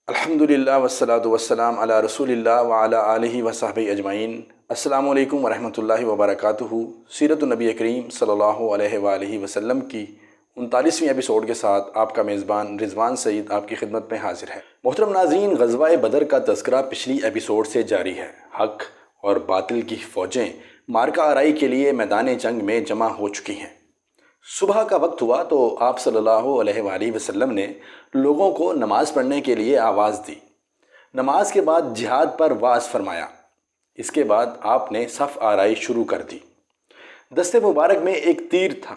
الحمدللہ والصلاۃ والسلام علی رسول اللہ وعلی آلہ وصحبہ اجمعین۔ السلام علیکم ورحمۃ اللہ وبرکاتہ۔ سیرت النبی کریم صلی اللہ علیہ وآلہ وسلم کی 39ویں ایپیسوڈ کے ساتھ آپ کا میزبان رضوان سعید آپ کی خدمت میں حاضر ہے۔ محترم ناظرین، غزوہ بدر کا تذکرہ پچھلی ایپیسوڈ سے جاری ہے۔ حق اور باطل کی فوجیں معرکہ آرائی کے لیے میدان جنگ میں جمع ہو چکی ہیں۔ صبح کا وقت ہوا تو آپ صلی اللہ علیہ وآلہ وسلم نے لوگوں کو نماز پڑھنے کے لیے آواز دی۔ نماز کے بعد جہاد پر واعظ فرمایا۔ اس کے بعد آپ نے صف آرائی شروع کر دی۔ دست مبارک میں ایک تیر تھا،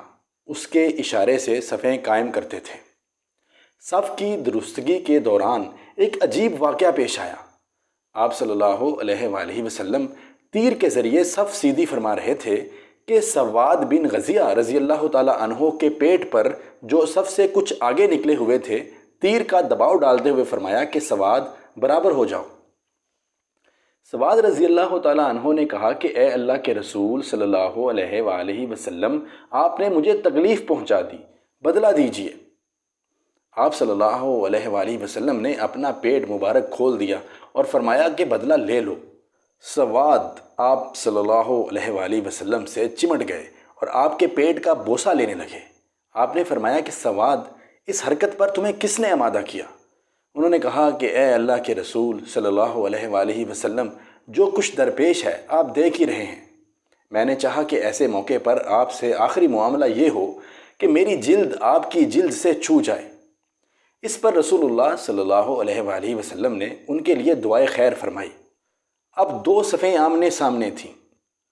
اس کے اشارے سے صفیں قائم کرتے تھے۔ صف کی درستگی کے دوران ایک عجیب واقعہ پیش آیا۔ آپ صلی اللہ علیہ وآلہ وسلم تیر کے ذریعے صف سیدھی فرما رہے تھے کہ سواد بن غزیہ رضی اللہ تعالیٰ عنہ کے پیٹ پر جو صف سے کچھ آگے نکلے ہوئے تھے، تیر کا دباؤ ڈالتے ہوئے فرمایا کہ سواد برابر ہو جاؤ۔ سواد رضی اللہ تعالیٰ عنہ نے کہا کہ اے اللہ کے رسول صلی اللہ علیہ وآلہ وسلم، آپ نے مجھے تکلیف پہنچا دی، بدلہ دیجیے۔ آپ صلی اللہ علیہ وآلہ وسلم نے اپنا پیٹ مبارک کھول دیا اور فرمایا کہ بدلہ لے لو۔ سواد آپ صلی اللہ علیہ وآلہ وسلم سے چمٹ گئے اور آپ کے پیٹ کا بوسہ لینے لگے۔ آپ نے فرمایا کہ سواد، اس حرکت پر تمہیں کس نے آمادہ کیا؟ انہوں نے کہا کہ اے اللہ کے رسول صلی اللہ علیہ وآلہ وسلم، جو کچھ درپیش ہے آپ دیکھ ہی رہے ہیں۔ میں نے چاہا کہ ایسے موقع پر آپ سے آخری معاملہ یہ ہو کہ میری جلد آپ کی جلد سے چھو جائے۔ اس پر رسول اللہ صلی اللہ علیہ وآلہ وسلم نے ان کے لیے دعائے خیر فرمائی۔ اب دو صفیں آمنے سامنے تھیں،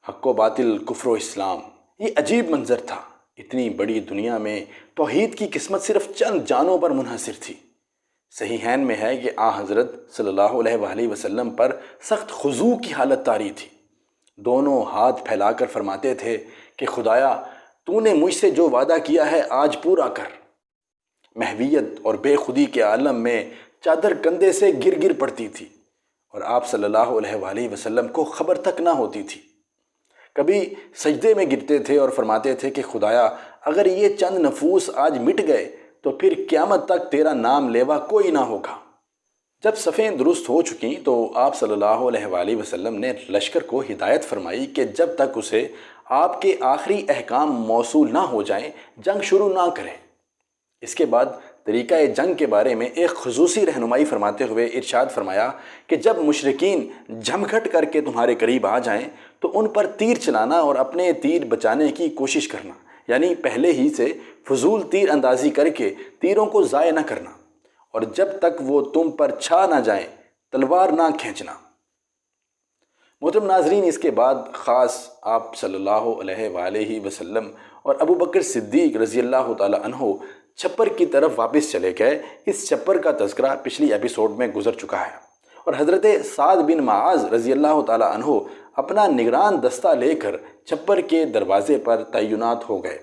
حق و باطل، کفر و اسلام۔ یہ عجیب منظر تھا۔ اتنی بڑی دنیا میں توحید کی قسمت صرف چند جانوں پر منحصر تھی۔ صحیحین میں ہے کہ حضرت صلی اللہ علیہ وآلہ وسلم پر سخت خضوع کی حالت طاری تھی۔ دونوں ہاتھ پھیلا کر فرماتے تھے کہ خدایا، تو نے مجھ سے جو وعدہ کیا ہے آج پورا کر۔ محویت اور بے خودی کے عالم میں چادر کندھے سے گر گر پڑتی تھی اور آپ صلی اللہ علیہ وآلہ وسلم کو خبر تک نہ ہوتی تھی۔ کبھی سجدے میں گرتے تھے اور فرماتے تھے کہ خدایا، اگر یہ چند نفوس آج مٹ گئے تو پھر قیامت تک تیرا نام لیوا کوئی نہ ہوگا۔ جب صفیں درست ہو چکیں تو آپ صلی اللہ علیہ وآلہ وسلم نے لشکر کو ہدایت فرمائی کہ جب تک اسے آپ کے آخری احکام موصول نہ ہو جائیں جنگ شروع نہ کریں۔ اس کے بعد طریقہ جنگ کے بارے میں ایک خصوصی رہنمائی فرماتے ہوئے ارشاد فرمایا کہ جب مشرکین جھمگھٹ کر کے تمہارے قریب آ جائیں تو ان پر تیر چلانا اور اپنے تیر بچانے کی کوشش کرنا، یعنی پہلے ہی سے فضول تیر اندازی کر کے تیروں کو ضائع نہ کرنا، اور جب تک وہ تم پر چھا نہ جائیں تلوار نہ کھینچنا۔ محترم ناظرین، اس کے بعد خاص آپ صلی اللہ علیہ وآلہ وسلم اور ابو بکر صدیق رضی اللہ تعالیٰ عنہ چھپر کی طرف واپس چلے گئے۔ اس چھپر کا تذکرہ پچھلی ایپیسوڈ میں گزر چکا ہے، اور حضرت سعد بن معاذ رضی اللہ تعالیٰ عنہ اپنا نگران دستہ لے کر چھپر کے دروازے پر تعینات ہو گئے۔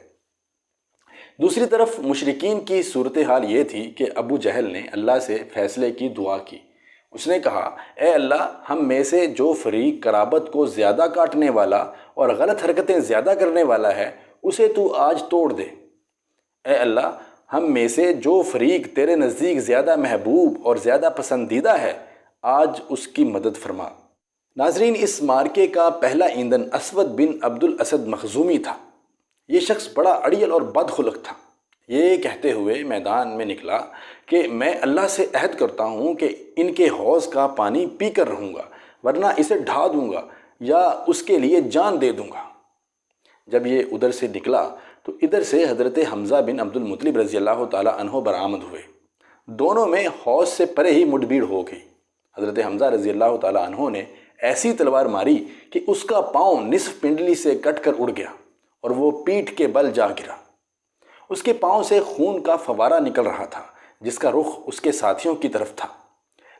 دوسری طرف مشرکین کی صورتحال یہ تھی کہ ابو جہل نے اللہ سے فیصلے کی دعا کی۔ اس نے کہا، اے اللہ، ہم میں سے جو فریق قرابت کو زیادہ کاٹنے والا اور غلط حرکتیں زیادہ کرنے والا ہے، اسے تو آج توڑ دے۔ اے اللہ، ہم میں سے جو فریق تیرے نزدیک زیادہ محبوب اور زیادہ پسندیدہ ہے، آج اس کی مدد فرما۔ ناظرین، اس مارکے کا پہلا ایندھن اسود بن عبد الاسد مخزومی تھا۔ یہ شخص بڑا اڑیل اور بد خلق تھا۔ یہ کہتے ہوئے میدان میں نکلا کہ میں اللہ سے عہد کرتا ہوں کہ ان کے حوض کا پانی پی کر رہوں گا، ورنہ اسے ڈھا دوں گا یا اس کے لیے جان دے دوں گا۔ جب یہ ادھر سے نکلا تو ادھر سے حضرت حمزہ بن عبد المطلب رضی اللہ تعالیٰ عنہ برآمد ہوئے۔ دونوں میں حوض سے پرے ہی مڈ بھیڑ ہو گئی۔ حضرت حمزہ رضی اللہ تعالیٰ عنہ نے ایسی تلوار ماری کہ اس کا پاؤں نصف پنڈلی سے کٹ کر اڑ گیا اور وہ پیٹھ کے بل جا گرا۔ اس کے پاؤں سے خون کا فوارہ نکل رہا تھا، جس کا رخ اس کے ساتھیوں کی طرف تھا،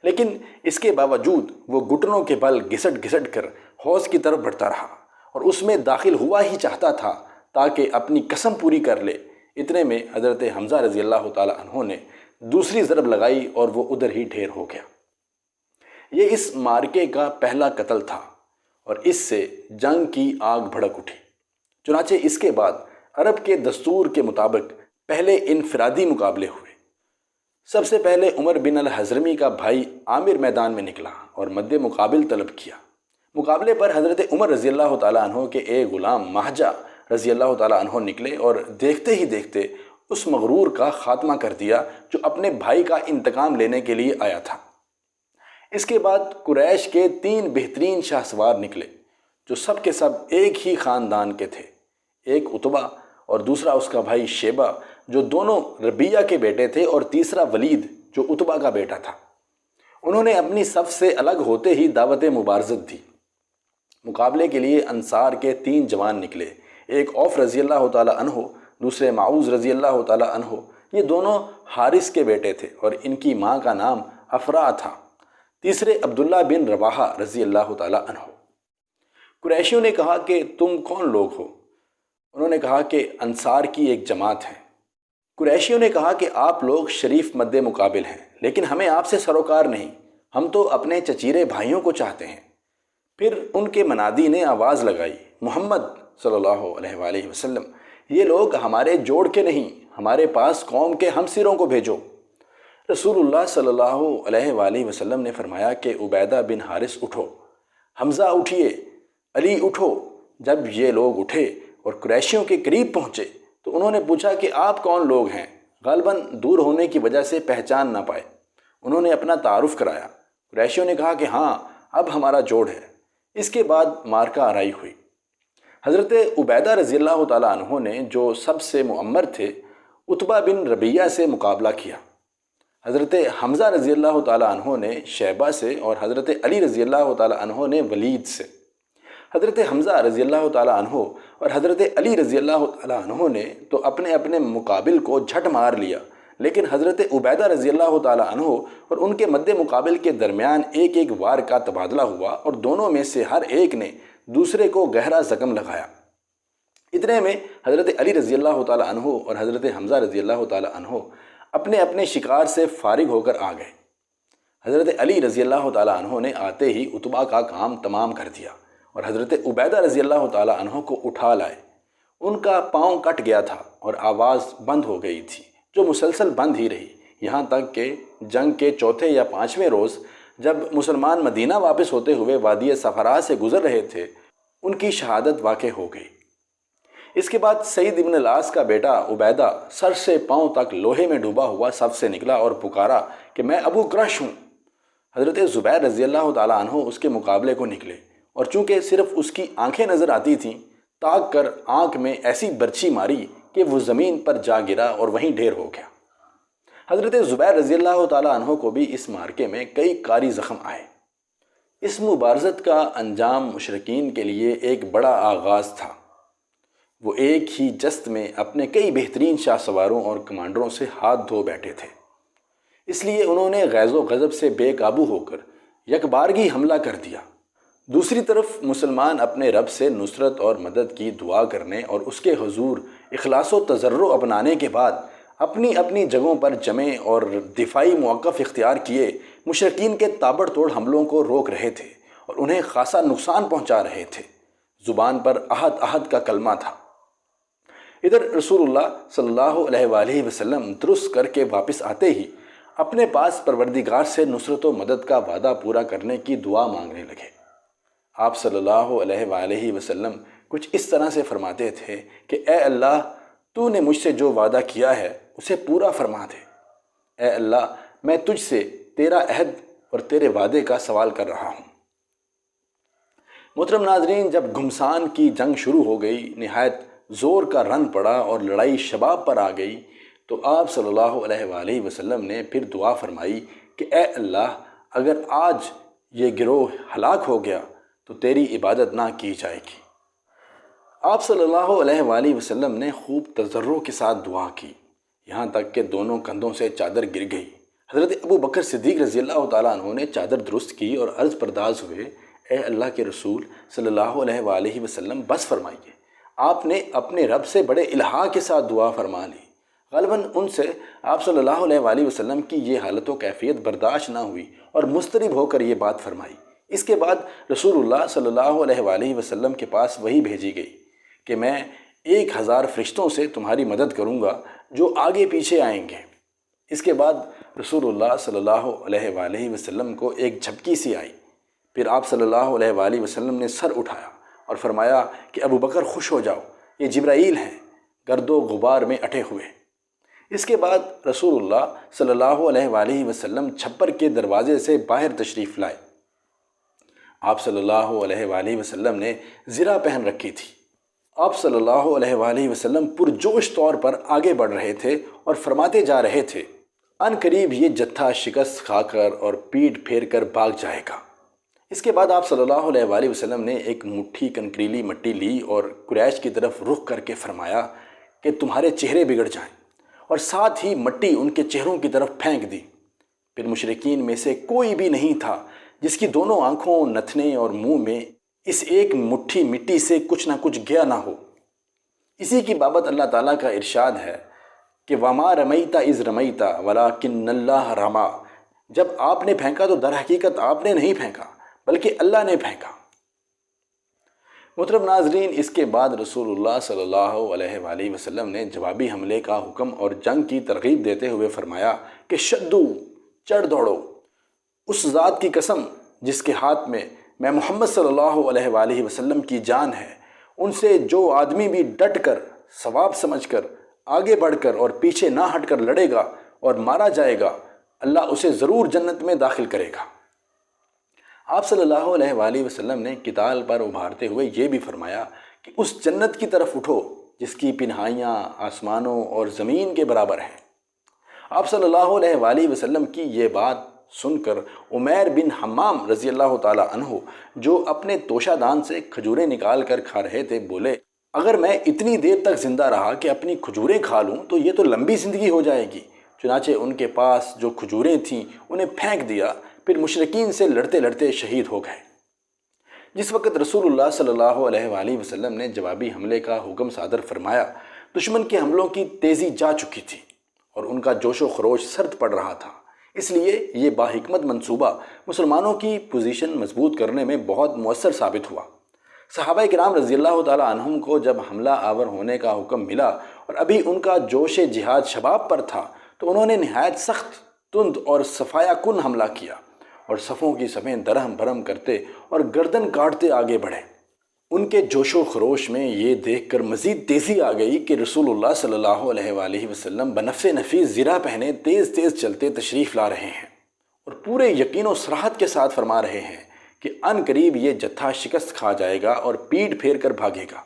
لیکن اس کے باوجود وہ گھٹنوں کے بل گھسٹ گھسٹ کر حوض کی طرف بڑھتا رہا اور اس میں داخل ہوا ہی چاہتا تھا تاکہ اپنی قسم پوری کر لے۔ اتنے میں حضرت حمزہ رضی اللہ تعالیٰ عنہ نے دوسری ضرب لگائی اور وہ ادھر ہی ڈھیر ہو گیا۔ یہ اس مارکے کا پہلا قتل تھا اور اس سے جنگ کی آگ بھڑک اٹھی۔ چنانچہ اس کے بعد عرب کے دستور کے مطابق پہلے انفرادی مقابلے ہوئے۔ سب سے پہلے عمر بن الحضرمی کا بھائی عامر میدان میں نکلا اور مد مقابل طلب کیا۔ مقابلے پر حضرت عمر رضی اللہ تعالیٰ عنہ کے ایک غلام مہجہ رضی اللہ تعالیٰ عنہ نکلے اور دیکھتے ہی دیکھتے اس مغرور کا خاتمہ کر دیا جو اپنے بھائی کا انتقام لینے کے لیے آیا تھا۔ اس کے بعد قریش کے 3 بہترین شاہ سوار نکلے جو سب کے سب ایک ہی خاندان کے تھے، ایک عتبہ اور دوسرا اس کا بھائی شیبہ جو دونوں ربیہ کے بیٹے تھے، اور تیسرا ولید جو عتبہ کا بیٹا تھا۔ انہوں نے اپنی صف سے الگ ہوتے ہی دعوت مبارزت دی۔ مقابلے کے لیے انصار کے 3 جوان نکلے، ایک عوف رضی اللہ تعالیٰ عنہ، دوسرے معوذ رضی اللہ تعالیٰ عنہ۔ یہ دونوں حارث کے بیٹے تھے اور ان کی ماں کا نام افراء تھا۔ تیسرے عبداللہ بن رواحہ رضی اللہ تعالیٰ عنہ۔ قریشیوں نے کہا کہ تم کون لوگ ہو؟ انہوں نے کہا کہ انصار کی ایک جماعت ہے۔ قریشیوں نے کہا کہ آپ لوگ شریف مد مقابل ہیں، لیکن ہمیں آپ سے سروکار نہیں، ہم تو اپنے چچیرے بھائیوں کو چاہتے ہیں۔ پھر ان کے منادی نے آواز لگائی، محمد صلی اللہ علیہ وآلہ وسلم، یہ لوگ ہمارے جوڑ کے نہیں، ہمارے پاس قوم کے ہمسروں کو بھیجو۔ رسول اللہ صلی اللہ علیہ وآلہ وسلم نے فرمایا کہ عبیدہ بن حارث اٹھو، حمزہ اٹھیے، علی اٹھو۔ جب یہ لوگ اٹھے اور قریشیوں کے قریب پہنچے تو انہوں نے پوچھا کہ آپ کون لوگ ہیں؟ غالباً دور ہونے کی وجہ سے پہچان نہ پائے۔ انہوں نے اپنا تعارف کرایا۔ قریشیوں نے کہا کہ ہاں، اب ہمارا جوڑ ہے۔ اس کے بعد مارکہ آرائی ہوئی۔ حضرت عبیدہ رضی اللہ تعالیٰ عنہ نے، جو سب سے معمر تھے، عتبہ بن ربیہ سے مقابلہ کیا۔ حضرت حمزہ رضی اللہ تعالیٰ عنہ نے شیبہ سے اور حضرت علی رضی اللہ تعالیٰ عنہ نے ولید سے۔ حضرت حمزہ رضی اللہ تعالیٰ عنہ اور حضرت علی رضی اللہ تعالیٰ عنہ نے تو اپنے اپنے مقابل کو جھٹ مار لیا، لیکن حضرت عبیدہ رضی اللہ تعالیٰ عنہ اور ان کے مد مقابل کے درمیان ایک ایک وار کا تبادلہ ہوا اور دونوں میں سے ہر ایک نے دوسرے کو گہرا زخم لگایا۔ اتنے میں حضرت علی رضی اللہ تعالیٰ عنہ اور حضرت حمزہ رضی اللہ تعالیٰ عنہ اپنے اپنے شکار سے فارغ ہو کر آ گئے۔ حضرت علی رضی اللہ تعالیٰ عنہ نے آتے ہی عتبہ کا کام تمام کر دیا اور حضرت عبیدہ رضی اللہ تعالیٰ عنہ کو اٹھا لائے۔ ان کا پاؤں کٹ گیا تھا اور آواز بند ہو گئی تھی، جو مسلسل بند ہی رہی، یہاں تک کہ جنگ کے 4 یا 5ویں روز جب مسلمان مدینہ واپس ہوتے ہوئے وادی صفرا سے گزر رہے تھے، ان کی شہادت واقع ہو گئی۔ اس کے بعد سعید ابن العاص کا بیٹا عبیدہ سر سے پاؤں تک لوہے میں ڈوبا ہوا صف سے نکلا اور پکارا کہ میں ابو کرش ہوں۔ حضرت زبیر رضی اللہ تعالیٰ عنہ اس کے مقابلے کو نکلے، اور چونکہ صرف اس کی آنکھیں نظر آتی تھیں، تاک کر آنکھ میں ایسی برچھی ماری کہ وہ زمین پر جا گرا اور وہیں ڈھیر ہو گیا۔ حضرت زبیر رضی اللہ تعالیٰ عنہ کو بھی اس مارکے میں کئی کاری زخم آئے۔ اس مبارزت کا انجام مشرکین کے لیے ایک بڑا آغاز تھا۔ وہ ایک ہی جست میں اپنے کئی بہترین شاہ سواروں اور کمانڈروں سے ہاتھ دھو بیٹھے تھے، اس لیے انہوں نے غیظ و غضب سے بے قابو ہو کر یکبارگی حملہ کر دیا۔ دوسری طرف مسلمان اپنے رب سے نصرت اور مدد کی دعا کرنے اور اس کے حضور اخلاص و تضرع اپنانے کے بعد اپنی اپنی جگہوں پر جمے اور دفاعی موقف اختیار کیے مشرکین کے تابڑ توڑ حملوں کو روک رہے تھے اور انہیں خاصا نقصان پہنچا رہے تھے۔ زبان پر احد احد کا کلمہ تھا۔ ادھر رسول اللہ صلی اللہ علیہ وآلہ وسلم درست کر کے واپس آتے ہی اپنے پاس پروردگار سے نصرت و مدد کا وعدہ پورا کرنے کی دعا مانگنے لگے۔ آپ صلی اللہ علیہ وآلہ وسلم کچھ اس طرح سے فرماتے تھے کہ اے اللہ، تو نے مجھ سے جو وعدہ کیا ہے اسے پورا فرما دے۔ اے اللہ، میں تجھ سے تیرا عہد اور تیرے وعدے کا سوال کر رہا ہوں۔ محترم ناظرین، جب گھمسان کی جنگ شروع ہو گئی، نہایت زور کا رن پڑا اور لڑائی شباب پر آ گئی، تو آپ صلی اللہ علیہ وآلہ وسلم نے پھر دعا فرمائی کہ اے اللہ، اگر آج یہ گروہ ہلاک ہو گیا تو تیری عبادت نہ کی جائے گی۔ آپ صلی اللہ علیہ وآلہ وسلم نے خوب تضرع کے ساتھ دعا کی، یہاں تک کہ دونوں کندھوں سے چادر گر گئی۔ حضرت ابو بکر صدیق رضی اللہ تعالیٰ عنہ نے چادر درست کی اور عرض پرداز ہوئے، اے اللہ کے رسول صلی اللہ علیہ وآلہ وسلم، بس فرمائیے، آپ نے اپنے رب سے بڑے الحاح کے ساتھ دعا فرما لی۔ غالباً ان سے آپ صلی اللہ علیہ وآلہ وسلم کی یہ حالت و کیفیت برداشت نہ ہوئی اور مضطرب ہو کر یہ بات فرمائی۔ اس کے بعد رسول اللہ صلی اللہ علیہ وآلہ وسلم کے پاس وحی بھیجی گئی کہ میں 1000 فرشتوں سے تمہاری مدد کروں گا جو آگے پیچھے آئیں گے۔ اس کے بعد رسول اللہ صلی اللہ علیہ وآلہ وسلم کو ایک جھپکی سی آئی۔ پھر آپ صلی اللہ علیہ وآلہ وسلم نے سر اٹھایا اور فرمایا کہ ابو بکر خوش ہو جاؤ، یہ جبرائیل ہیں، گرد و غبار میں اٹے ہوئے۔ اس کے بعد رسول اللہ صلی اللہ علیہ وآلہ وسلم چھپر کے دروازے سے باہر تشریف لائے۔ آپ صلی اللہ علیہ وآلہ وسلم نے زرہ پہن رکھی تھی۔ آپ صلی اللہ علیہ وآلہ وسلم پرجوش طور پر آگے بڑھ رہے تھے اور فرماتے جا رہے تھے، ان قریب یہ جتھا شکست کھا کر اور پیٹ پھیر کر بھاگ جائے گا۔ اس کے بعد آپ صلی اللہ علیہ وآلہ وسلم نے ایک مٹھی کنکریلی مٹی لی اور قریش کی طرف رخ کر کے فرمایا کہ تمہارے چہرے بگڑ جائیں، اور ساتھ ہی مٹی ان کے چہروں کی طرف پھینک دی۔ پھر مشرکین میں سے کوئی بھی نہیں تھا جس کی دونوں آنکھوں، نتھنے اور منہ میں اس ایک مٹھی مٹی سے کچھ نہ کچھ گیا نہ ہو۔ اسی کی بابت اللہ تعالیٰ کا ارشاد ہے کہ وَمَا رَمَيْتَ إِذْ رَمَيْتَ وَلَكِنَّ اللَّهَ رَمَى، جب آپ نے پھینکا تو در حقیقت آپ نے نہیں پھینکا بلکہ اللہ نے پھینکا۔ محترم ناظرین، اس کے بعد رسول اللہ صلی اللہ علیہ وآلہ وسلم نے جوابی حملے کا حکم اور جنگ کی ترغیب دیتے ہوئے فرمایا کہ شدو، چڑھ دوڑو، اس ذات کی قسم جس کے ہاتھ میں محمد صلی اللہ علیہ وآلہ وسلم کی جان ہے، ان سے جو آدمی بھی ڈٹ کر، ثواب سمجھ کر، آگے بڑھ کر اور پیچھے نہ ہٹ کر لڑے گا اور مارا جائے گا، اللہ اسے ضرور جنت میں داخل کرے گا۔ آپ صلی اللہ علیہ وآلہ وسلم نے قتال پر ابھارتے ہوئے یہ بھی فرمایا کہ اس جنت کی طرف اٹھو جس کی پنہائیاں آسمانوں اور زمین کے برابر ہیں۔ آپ صلی اللہ علیہ وآلہ وسلم کی یہ بات سن کر عمیر بن حمام رضی اللہ تعالیٰ عنہ، جو اپنے توشہ دان سے کھجوریں نکال کر کھا رہے تھے، بولے، اگر میں اتنی دیر تک زندہ رہا کہ اپنی کھجوریں کھا لوں تو یہ تو لمبی زندگی ہو جائے گی۔ چنانچہ ان کے پاس جو کھجوریں تھیں انہیں پھینک دیا، پھر مشرکین سے لڑتے لڑتے شہید ہو گئے۔ جس وقت رسول اللہ صلی اللہ علیہ وآلہ وسلم نے جوابی حملے کا حکم صادر فرمایا، دشمن کے حملوں کی تیزی جا چکی تھی اور ان کا جوش و خروش سرد پڑ رہا تھا۔ اس لیے یہ باحکمت منصوبہ مسلمانوں کی پوزیشن مضبوط کرنے میں بہت مؤثر ثابت ہوا۔ صحابہ کرام رضی اللہ تعالیٰ عنہم کو جب حملہ آور ہونے کا حکم ملا اور ابھی ان کا جوش جہاد شباب پر تھا، تو انہوں نے نہایت سخت، تند اور صفایا کن حملہ کیا اور صفوں کی صفیں درہم بھرم کرتے اور گردن کاٹتے آگے بڑھے۔ ان کے جوش و خروش میں یہ دیکھ کر مزید تیزی آ گئی کہ رسول اللہ صلی اللہ علیہ وآلہ وسلم بنفس نفیس زرہ پہنے تیز تیز چلتے تشریف لا رہے ہیں اور پورے یقین و صراحت کے ساتھ فرما رہے ہیں کہ ان قریب یہ جتھا شکست کھا جائے گا اور پیٹ پھیر کر بھاگے گا۔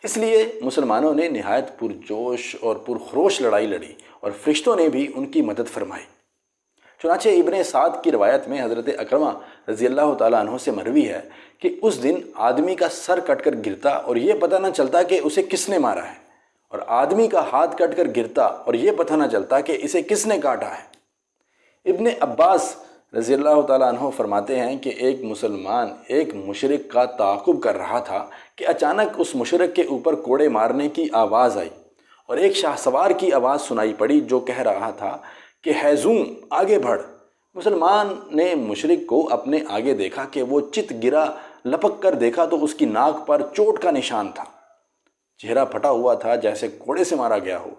اس لیے مسلمانوں نے نہایت پرجوش اور پرخروش لڑائی لڑی اور فرشتوں نے بھی ان کی مدد فرمائی۔ چنانچہ ابن سعد کی روایت میں حضرت اکرمہ رضی اللہ تعالیٰ عنہ سے مروی ہے کہ اس دن آدمی کا سر کٹ کر گرتا اور یہ پتہ نہ چلتا کہ اسے کس نے مارا ہے، اور آدمی کا ہاتھ کٹ کر گرتا اور یہ پتہ نہ چلتا کہ اسے کس نے کاٹا ہے۔ ابن عباس رضی اللہ تعالیٰ عنہ فرماتے ہیں کہ ایک مسلمان ایک مشرک کا تعاقب کر رہا تھا کہ اچانک اس مشرک کے اوپر کوڑے مارنے کی آواز آئی اور ایک شاہ سوار کی آواز سنائی پڑی جو کہہ رہا تھا کہ ہیزوم، آگے بڑھ۔ مسلمان نے مشرک کو اپنے آگے دیکھا کہ وہ چت گرا، لپک کر دیکھا تو اس کی ناک پر چوٹ کا نشان تھا، چہرہ پھٹا ہوا تھا جیسے کوڑے سے مارا گیا ہو،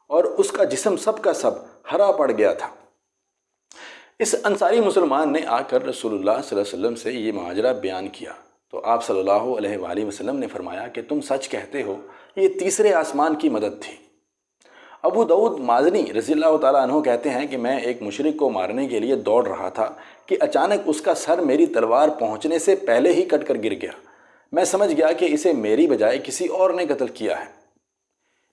اور اس کا جسم سب کا سب ہرا پڑ گیا تھا۔ اس انصاری مسلمان نے آ کر رسول اللہ صلی اللہ علیہ وسلم سے یہ ماجرا بیان کیا تو آپ صلی اللہ علیہ وآلہ وسلم نے فرمایا کہ تم سچ کہتے ہو، یہ تیسرے آسمان کی مدد تھی۔ ابو داؤد مازنی رضی اللہ تعالیٰ عنہ کہتے ہیں کہ میں ایک مشرک کو مارنے کے لیے دوڑ رہا تھا کہ اچانک اس کا سر میری تلوار پہنچنے سے پہلے ہی کٹ کر گر گیا۔ میں سمجھ گیا کہ اسے میری بجائے کسی اور نے قتل کیا ہے۔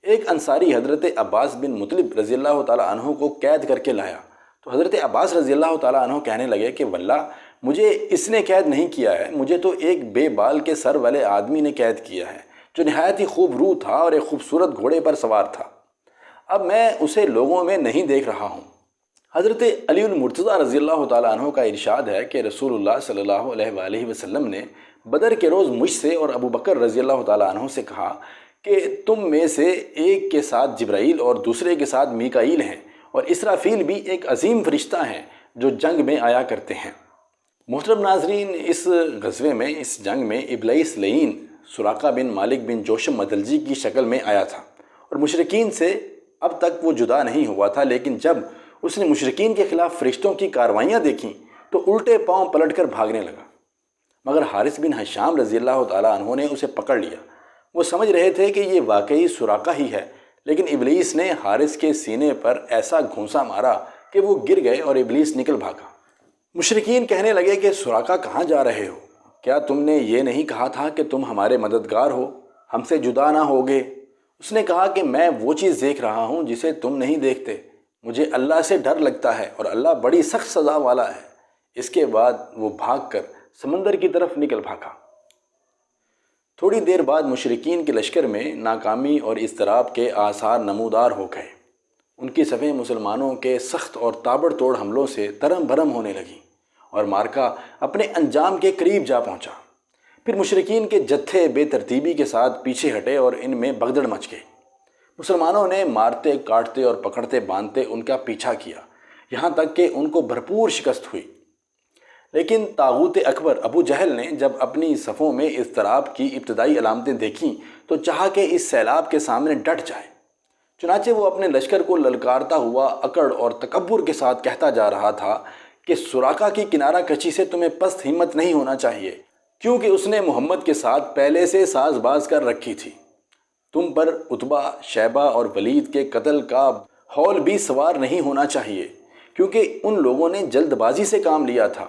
ایک انصاری حضرت عباس بن مطلب رضی اللہ تعالیٰ عنہ کو قید کر کے لایا تو حضرت عباس رضی اللہ تعالیٰ عنہ کہنے لگے کہ واللہ مجھے اس نے قید نہیں کیا ہے، مجھے تو ایک بے بال کے سر والے آدمی نے قید کیا ہے جو نہایت ہی خوب روح تھا اور ایک خوبصورت گھوڑے پر سوار تھا۔ اب میں اسے لوگوں میں نہیں دیکھ رہا ہوں۔ حضرت علی المرتضیٰ رضی اللہ تعالیٰ عنہ کا ارشاد ہے کہ رسول اللہ صلی اللہ علیہ وآلہ وسلم نے بدر کے روز مجھ سے اور ابو بکر رضی اللہ تعالیٰ عنہ سے کہا کہ تم میں سے ایک کے ساتھ جبرائیل اور دوسرے کے ساتھ میکائیل ہیں، اور اسرافیل بھی ایک عظیم فرشتہ ہیں جو جنگ میں آیا کرتے ہیں۔ محترم ناظرین، اس غزوے میں، اس جنگ میں ابلیس لعین سراقہ بن مالک بن جوشم مدلجی کی شکل میں آیا تھا اور مشرکین سے اب تک وہ جدا نہیں ہوا تھا، لیکن جب اس نے مشرکین کے خلاف فرشتوں کی کاروائیاں دیکھیں تو الٹے پاؤں پلٹ کر بھاگنے لگا، مگر حارث بن ہشام رضی اللہ تعالیٰ عنہ نے اسے پکڑ لیا۔ وہ سمجھ رہے تھے کہ یہ واقعی سراقہ ہی ہے، لیکن ابلیس نے حارث کے سینے پر ایسا گھونسا مارا کہ وہ گر گئے اور ابلیس نکل بھاگا۔ مشرکین کہنے لگے کہ سراقہ کہاں جا رہے ہو؟ کیا تم نے یہ نہیں کہا تھا کہ تم ہمارے مددگار ہو، ہم سے جدا نہ ہوگے؟ اس نے کہا کہ میں وہ چیز دیکھ رہا ہوں جسے تم نہیں دیکھتے، مجھے اللہ سے ڈر لگتا ہے اور اللہ بڑی سخت سزا والا ہے۔ اس کے بعد وہ بھاگ کر سمندر کی طرف نکل بھاگا۔ تھوڑی دیر بعد مشرکین کے لشکر میں ناکامی اور اضطراب کے آثار نمودار ہو گئے۔ ان کی صفیں مسلمانوں کے سخت اور تابڑ توڑ حملوں سے ترم بھرم ہونے لگیں اور مارکا اپنے انجام کے قریب جا پہنچا۔ پھر مشرکین کے جتھے بے ترتیبی کے ساتھ پیچھے ہٹے اور ان میں بھگدڑ مچ گئی۔ مسلمانوں نے مارتے کاٹتے اور پکڑتے باندھتے ان کا پیچھا کیا، یہاں تک کہ ان کو بھرپور شکست ہوئی۔ لیکن طاغوت اکبر ابو جہل نے جب اپنی صفوں میں اضطراب کی ابتدائی علامتیں دیکھیں تو چاہا کہ اس سیلاب کے سامنے ڈٹ جائے۔ چنانچہ وہ اپنے لشکر کو للکارتا ہوا اکڑ اور تکبر کے ساتھ کہتا جا رہا تھا کہ سراقہ کی کنارہ کشی سے تمہیں پست ہمت نہیں ہونا چاہیے، کیونکہ اس نے محمد کے ساتھ پہلے سے ساز باز کر رکھی تھی۔ تم پر عتبہ، شیبہ اور ولید کے قتل کا ہول بھی سوار نہیں ہونا چاہیے، کیونکہ ان لوگوں نے جلد بازی سے کام لیا تھا۔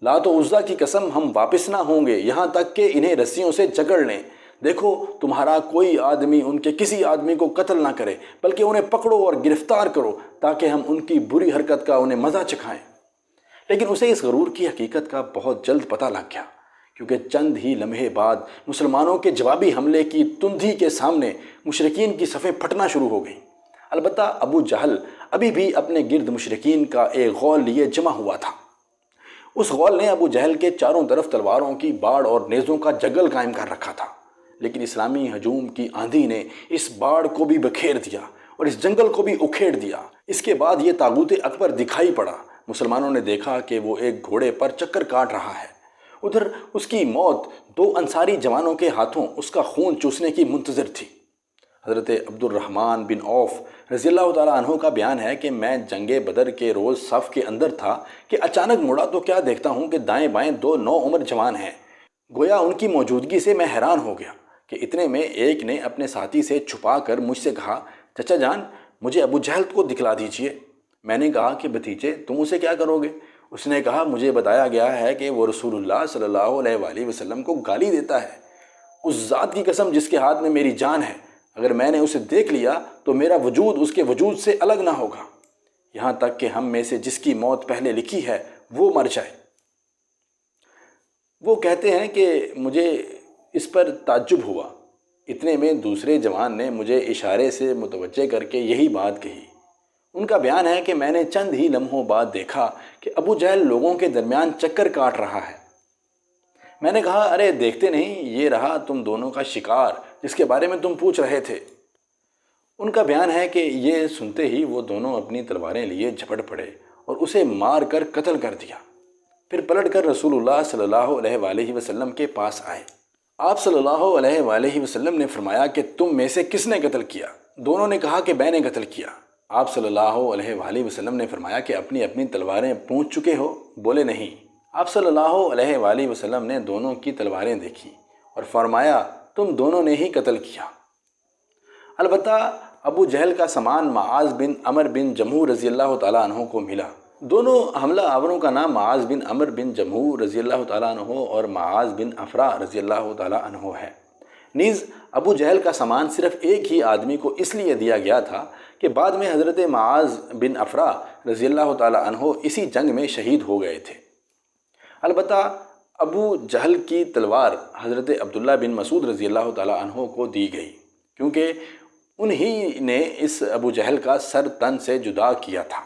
لات و عزیٰ کی قسم ہم واپس نہ ہوں گے یہاں تک کہ انہیں رسیوں سے جکڑ لیں۔ دیکھو تمہارا کوئی آدمی ان کے کسی آدمی کو قتل نہ کرے، بلکہ انہیں پکڑو اور گرفتار کرو تاکہ ہم ان کی بری حرکت کا انہیں مزہ چکھائیں۔ لیکن اسے اس غرور کی حقیقت کا بہت جلد پتہ لگ گیا، کیونکہ چند ہی لمحے بعد مسلمانوں کے جوابی حملے کی تندھی کے سامنے مشرکین کی صفیں پھٹنا شروع ہو گئیں۔ البتہ ابو جہل ابھی بھی اپنے گرد مشرکین کا ایک غول لیے جمع ہوا تھا۔ اس غول نے ابو جہل کے چاروں طرف تلواروں کی باڑ اور نیزوں کا جنگل قائم کر رکھا تھا، لیکن اسلامی ہجوم کی آندھی نے اس باڑ کو بھی بکھیر دیا اور اس جنگل کو بھی اکھیڑ دیا۔ اس کے بعد یہ طاغوت اکبر دکھائی پڑا۔ مسلمانوں نے دیکھا کہ وہ ایک گھوڑے پر چکر کاٹ رہا ہے۔ ادھر اس کی موت دو انصاری جوانوں کے ہاتھوں اس کا خون چوسنے کی منتظر تھی۔ حضرت عبد الرحمن بن عوف رضی اللہ تعالیٰ عنہ کا بیان ہے کہ میں جنگ بدر کے روز صف کے اندر تھا کہ اچانک مڑا تو کیا دیکھتا ہوں کہ دائیں بائیں دو نوعمر جوان ہیں۔ گویا ان کی موجودگی سے میں حیران ہو گیا کہ اتنے میں ایک نے اپنے ساتھی سے چھپا کر مجھ سے کہا، چچا جان مجھے ابو جہل کو دکھلا دیجئے۔ میں نے کہا کہ بھتیجے تم اسے کیا کرو گے؟ اس نے کہا مجھے بتایا گیا ہے کہ وہ رسول اللہ صلی اللہ علیہ وآلہ وسلم کو گالی دیتا ہے۔ اس ذات کی قسم جس کے ہاتھ میں میری جان ہے، اگر میں نے اسے دیکھ لیا تو میرا وجود اس کے وجود سے الگ نہ ہوگا، یہاں تک کہ ہم میں سے جس کی موت پہلے لکھی ہے وہ مر جائے۔ وہ کہتے ہیں کہ مجھے اس پر تعجب ہوا۔ اتنے میں دوسرے جوان نے مجھے اشارے سے متوجہ کر کے یہی بات کہی۔ ان کا بیان ہے کہ میں نے چند ہی لمحوں بعد دیکھا کہ ابو جہل لوگوں کے درمیان چکر کاٹ رہا ہے۔ میں نے کہا ارے دیکھتے نہیں، یہ رہا تم دونوں کا شکار جس کے بارے میں تم پوچھ رہے تھے۔ ان کا بیان ہے کہ یہ سنتے ہی وہ دونوں اپنی تلواریں لیے جھپٹ پڑے اور اسے مار کر قتل کر دیا۔ پھر پلٹ کر رسول اللہ صلی اللہ علیہ وآلہ وسلم کے پاس آئے۔ آپ صلی اللہ علیہ وآلہ وسلم نے فرمایا کہ تم میں سے کس نے قتل کیا؟ دونوں نے کہا کہ میں نے قتل کیا۔ آپ صلی اللہ علیہ وآلہ وسلم نے فرمایا کہ اپنی اپنی تلواریں پونچھ چکے ہو؟ بولے نہیں۔ آپ صلی اللہ علیہ وآلہ وسلم نے دونوں کی تلواریں دیکھی اور فرمایا تم دونوں نے ہی قتل کیا۔ البتہ ابو جہل کا سامان معاذ بن عمر بن جموح رضی اللہ تعالیٰ عنہ کو ملا۔ دونوں حملہ آوروں کا نام معاذ بن عمر بن جموح رضی اللہ تعالیٰ عنہ اور معاذ بن افرا رضی اللہ تعالیٰ عنہ ہے۔ نیز ابو جہل کا سامان صرف ایک ہی آدمی کو اس لیے دیا گیا تھا کہ بعد میں حضرت معاذ بن افرا رضی اللہ تعالیٰ عنہ اسی جنگ میں شہید ہو گئے تھے۔ البتہ ابو جہل کی تلوار حضرت عبداللہ بن مسعود رضی اللہ تعالیٰ عنہ کو دی گئی، کیونکہ انہی نے اس ابو جہل کا سر تن سے جدا کیا تھا۔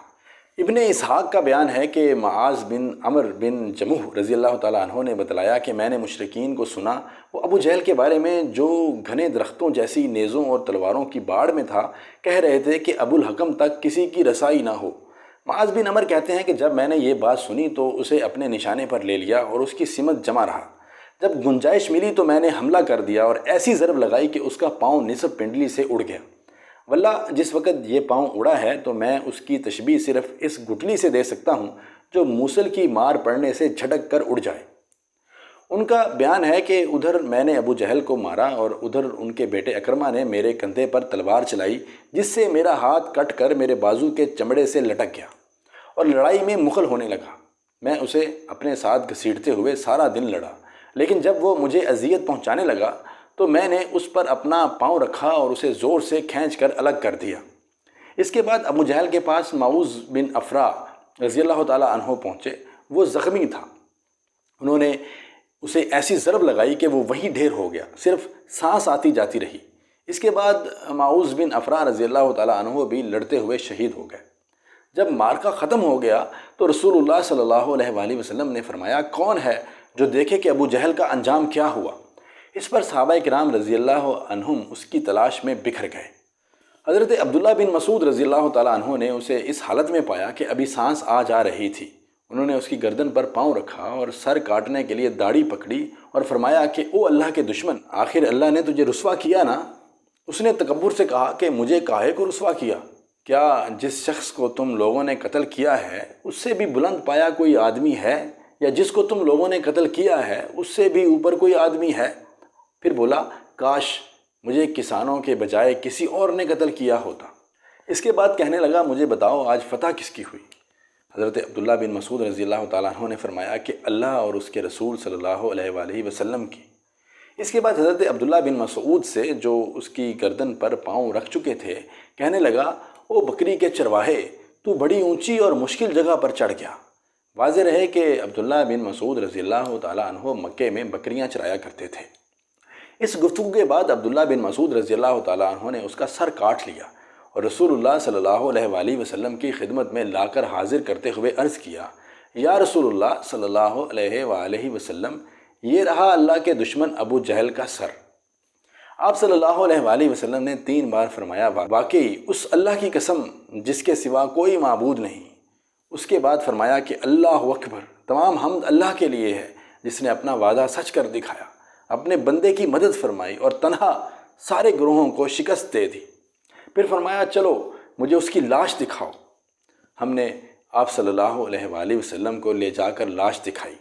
ابن اسحاق کا بیان ہے کہ معاذ بن عمر بن جموح رضی اللہ تعالیٰ عنہ نے بتلایا کہ میں نے مشرکین کو سنا، وہ ابو جہل کے بارے میں جو گھنے درختوں جیسی نیزوں اور تلواروں کی باڑ میں تھا، کہہ رہے تھے کہ ابو الحکم تک کسی کی رسائی نہ ہو۔ معاذ بن عمر کہتے ہیں کہ جب میں نے یہ بات سنی تو اسے اپنے نشانے پر لے لیا اور اس کی سمت جمع رہا۔ جب گنجائش ملی تو میں نے حملہ کر دیا اور ایسی ضرب لگائی کہ اس کا پاؤں نصف پنڈلی سے اڑ گیا۔ واللہ جس وقت یہ پاؤں اڑا ہے تو میں اس کی تشبیہ صرف اس گٹلی سے دے سکتا ہوں جو موصل کی مار پڑنے سے جھٹک کر اڑ جائے۔ ان کا بیان ہے کہ ادھر میں نے ابو جہل کو مارا اور ادھر ان کے بیٹے اکرمہ نے میرے کندھے پر تلوار چلائی، جس سے میرا ہاتھ کٹ کر میرے بازو کے چمڑے سے لٹک گیا اور لڑائی میں مخل ہونے لگا۔ میں اسے اپنے ساتھ گھسیٹتے ہوئے سارا دن لڑا، لیکن جب وہ مجھے اذیت پہنچانے لگا تو میں نے اس پر اپنا پاؤں رکھا اور اسے زور سے کھینچ کر الگ کر دیا۔ اس کے بعد ابو جہل کے پاس معوذ بن افرا رضی اللہ تعالیٰ عنہ پہنچے۔ وہ زخمی تھا، انہوں نے اسے ایسی ضرب لگائی کہ وہ وہیں ڈھیر ہو گیا، صرف سانس آتی جاتی رہی۔ اس کے بعد معوذ بن افرا رضی اللہ تعالیٰ عنہ بھی لڑتے ہوئے شہید ہو گئے۔ جب معرکہ ختم ہو گیا تو رسول اللہ صلی اللہ علیہ وآلہ وسلم نے فرمایا، کون ہے جو دیکھے کہ ابو جہل کا انجام کیا ہوا؟ اس پر صحابہ کرام رضی اللہ عنہم اس کی تلاش میں بکھر گئے۔ حضرت عبداللہ بن مسعود رضی اللہ تعالیٰ عنہ نے اسے اس حالت میں پایا کہ ابھی سانس آ جا رہی تھی۔ انہوں نے اس کی گردن پر پاؤں رکھا اور سر کاٹنے کے لیے داڑھی پکڑی اور فرمایا کہ او اللہ کے دشمن، آخر اللہ نے تجھے رسوا کیا نا؟ اس نے تکبر سے کہا کہ مجھے کاہے کو رسوا کیا؟ کیا جس شخص کو تم لوگوں نے قتل کیا ہے اس سے بھی بلند پایا کوئی آدمی ہے، یا جس کو تم لوگوں نے قتل کیا ہے اس سے بھی اوپر کوئی آدمی ہے؟ پھر بولا، کاش مجھے کسانوں کے بجائے کسی اور نے قتل کیا ہوتا۔ اس کے بعد کہنے لگا، مجھے بتاؤ آج فتح کس کی ہوئی؟ حضرت عبداللہ بن مسعود رضی اللہ تعالیٰ عنہ نے فرمایا کہ اللہ اور اس کے رسول صلی اللہ علیہ وآلہ وسلم کی۔ اس کے بعد حضرت عبداللہ بن مسعود سے، جو اس کی گردن پر پاؤں رکھ چکے تھے، کہنے لگا، او بکری کے چرواہے، تو بڑی اونچی اور مشکل جگہ پر چڑھ گیا۔ واضح رہے کہ عبداللہ بن مسعود رضی اللہ تعالیٰ عنہ مکے میں بکریاں چرایا کرتے تھے۔ اس گفتگو کے بعد عبداللہ بن مسعود رضی اللہ تعالیٰ عنہ نے اس کا سر کاٹ لیا اور رسول اللہ صلی اللہ علیہ وآلہ وسلم کی خدمت میں لا کر حاضر کرتے ہوئے عرض کیا، یا رسول اللہ صلی اللہ علیہ وآلہ وسلم، یہ رہا اللہ کے دشمن ابو جہل کا سر۔ آپ صلی اللہ علیہ وآلہ وسلم نے 3 بار فرمایا، واقعی اس اللہ کی قسم جس کے سوا کوئی معبود نہیں۔ اس کے بعد فرمایا کہ اللہ اکبر، تمام حمد اللہ کے لیے ہے جس نے اپنا وعدہ سچ کر دکھایا، اپنے بندے کی مدد فرمائی اور تنہا سارے گروہوں کو شکست دے دی۔ پھر فرمایا، چلو مجھے اس کی لاش دکھاؤ۔ ہم نے آپ صلی اللہ علیہ وآلہ وسلم کو لے جا کر لاش دکھائی۔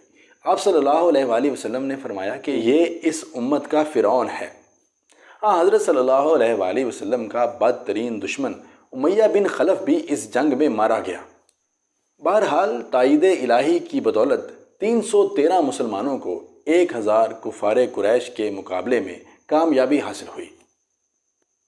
آپ صلی اللہ علیہ وآلہ وسلم نے فرمایا کہ یہ اس امت کا فرعون ہے۔ حضرت صلی اللہ علیہ وآلہ وسلم کا بدترین دشمن امیہ بن خلف بھی اس جنگ میں مارا گیا۔ بہرحال تائید الہی کی بدولت 313 مسلمانوں کو 1000 کفار قریش کے مقابلے میں کامیابی حاصل ہوئی۔